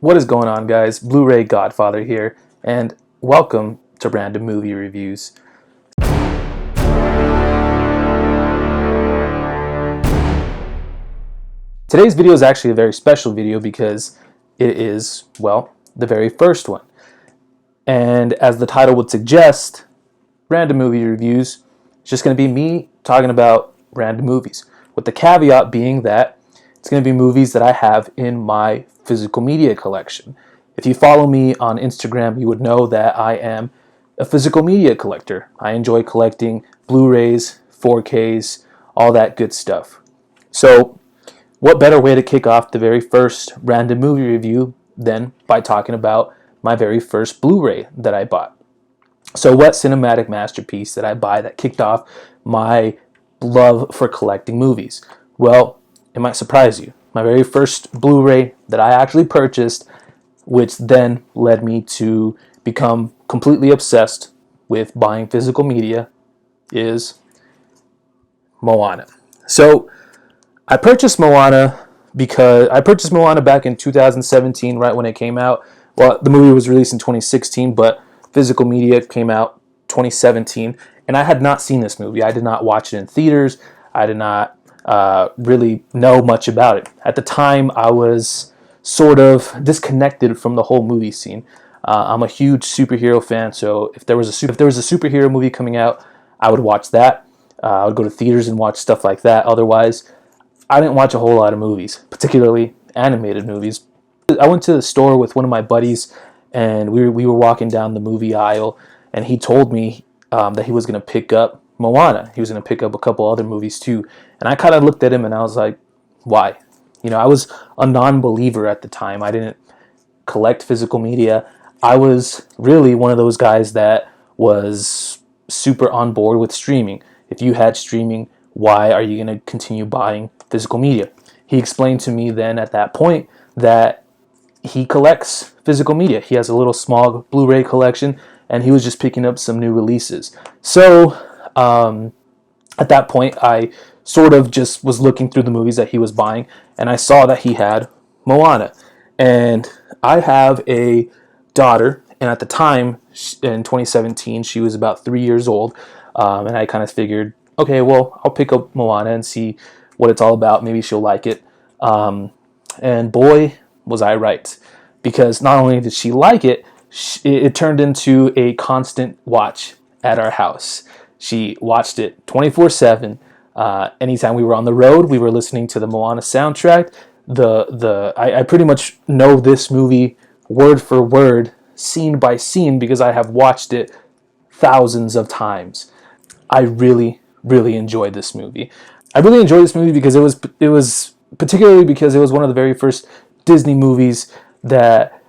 What is going on, guys? Blu-ray Godfather here, and welcome to Random Movie Reviews. Today's video is actually a very special video because it is, well, the very first one. And as the title would suggest, Random Movie Reviews, it's just going to be me talking about random movies, with the caveat being that it's going to be movies that I have in my physical media collection. If you follow me on Instagram, you would know that I am a physical media collector. I enjoy collecting Blu-rays, 4Ks, all that good stuff. So what better way to kick off the very first random movie review than by talking about my very first Blu-ray that I bought. So what cinematic masterpiece did I buy that kicked off my love for collecting movies? Well, it might surprise you. My very first Blu-ray that I actually purchased, which then led me to become completely obsessed with buying physical media, is Moana. So I purchased Moana back in 2017, right when it came out. Well, the movie was released in 2016, but physical media came out 2017, and I had not seen this movie. I did not watch it in theaters. I did not really know much about it. At the time, I was sort of disconnected from the whole movie scene. I'm a huge superhero fan, so if there was a superhero movie coming out, I would watch that. I would go to theaters and watch stuff like that. Otherwise, I didn't watch a whole lot of movies, particularly animated movies. I went to the store with one of my buddies, and we were walking down the movie aisle, and he told me that he was going to pick up Moana. He was going to pick up a couple other movies too. And I kind of looked at him and I was like, why? You know, I was a non-believer at the time. I didn't collect physical media. I was really one of those guys that was super on board with streaming. If you had streaming, why are you going to continue buying physical media? He explained to me then at that point that he collects physical media. He has a little small Blu-ray collection, and he was just picking up some new releases. So at that point, I sort of just was looking through the movies that he was buying, and I saw that he had Moana. And I have a daughter, and at the time, in 2017, she was about 3 years old, and I kind of figured, okay, well, I'll pick up Moana and see what it's all about. Maybe she'll like it. And boy, was I right. Because not only did she like it, it turned into a constant watch at our house. She watched it 24/7. Anytime we were on the road, we were listening to the Moana soundtrack. I pretty much know this movie word for word, scene by scene, because I have watched it thousands of times. I really, really enjoyed this movie. I really enjoyed this movie because it was particularly because it was one of the very first Disney movies that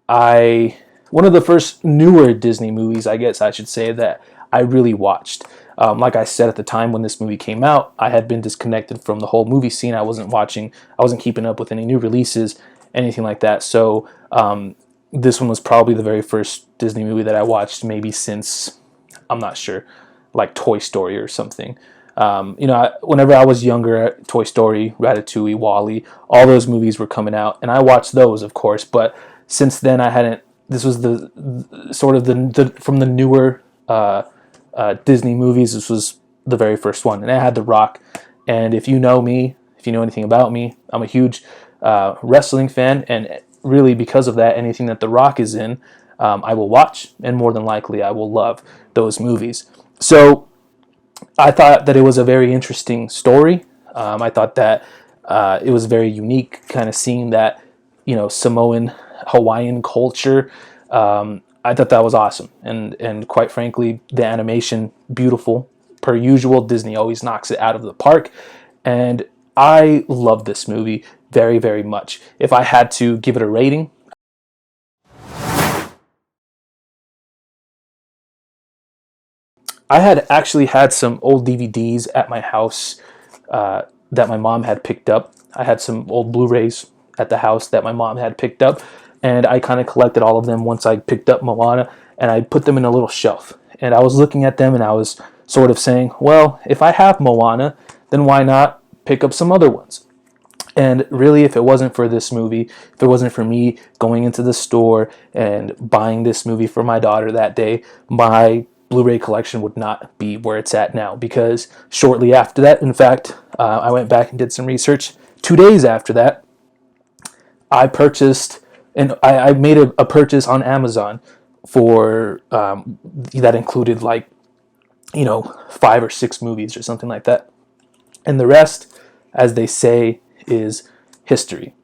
one of the first newer Disney movies, I guess I should say, that I really watched. Like I said, at the time when this movie came out, I had been disconnected from the whole movie scene. I wasn't keeping up with any new releases, anything like that. So this one was probably the very first Disney movie that I watched, maybe since, I'm not sure, like Toy Story or something. Whenever I was younger, Toy Story, Ratatouille, WALL-E, all those movies were coming out, and I watched those, of course. But since then, I hadn't. This was the sort of the from the newer Disney movies. This was the very first one, and it had The Rock. And if you know me, if you know anything about me, I'm a huge wrestling fan, and really because of that, anything that The Rock is in, I will watch, and more than likely, I will love those movies. So I thought that it was a very interesting story. I thought that it was very unique, kind of seeing that, Samoan, Hawaiian culture. I thought that was awesome. And quite frankly, the animation, beautiful. Per usual, Disney always knocks it out of the park. And I love this movie very, very much. If I had to give it a rating, I had actually had some old DVDs at my house that my mom had picked up. I had some old Blu-rays at the house that my mom had picked up, and I kind of collected all of them once I picked up Moana, and I put them in a little shelf. And I was looking at them, and I was sort of saying, well, if I have Moana, then why not pick up some other ones? And really, if it wasn't for this movie, if it wasn't for me going into the store and buying this movie for my daughter that day, my Blu-ray collection would not be where it's at now. Because shortly after that, in fact, I went back and did some research. 2 days after that, I purchased, and I made a purchase on Amazon for that included like 5 or 6 movies or something like that, and the rest, as they say, is history.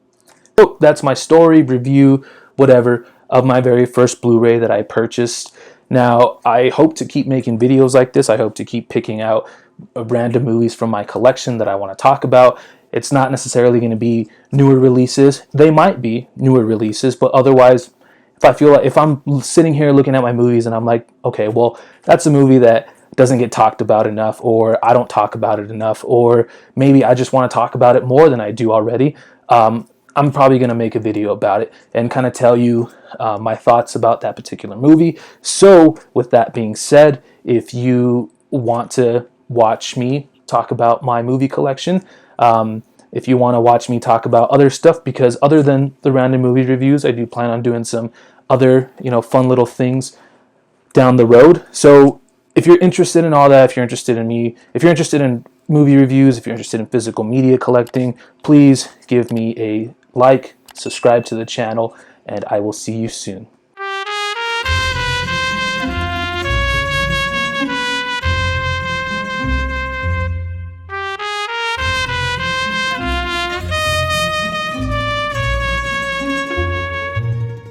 So that's my story, review, whatever, of my very first Blu-ray that I purchased. Now, I hope to keep making videos like this. I hope to keep picking out random movies from my collection that I want to talk about. It's not necessarily going to be newer releases. They might be newer releases, but otherwise, if I'm sitting here looking at my movies and I'm like, okay, well, that's a movie that doesn't get talked about enough, or I don't talk about it enough, or maybe I just want to talk about it more than I do already, I'm probably going to make a video about it and kind of tell you my thoughts about that particular movie. So with that being said, if you want to watch me talk about my movie collection, if you want to watch me talk about other stuff, because other than the random movie reviews, I do plan on doing some other fun little things down the road. So if you're interested in all that, if you're interested in me, if you're interested in movie reviews, if you're interested in physical media collecting, please give me a like, subscribe to the channel, and I will see you soon.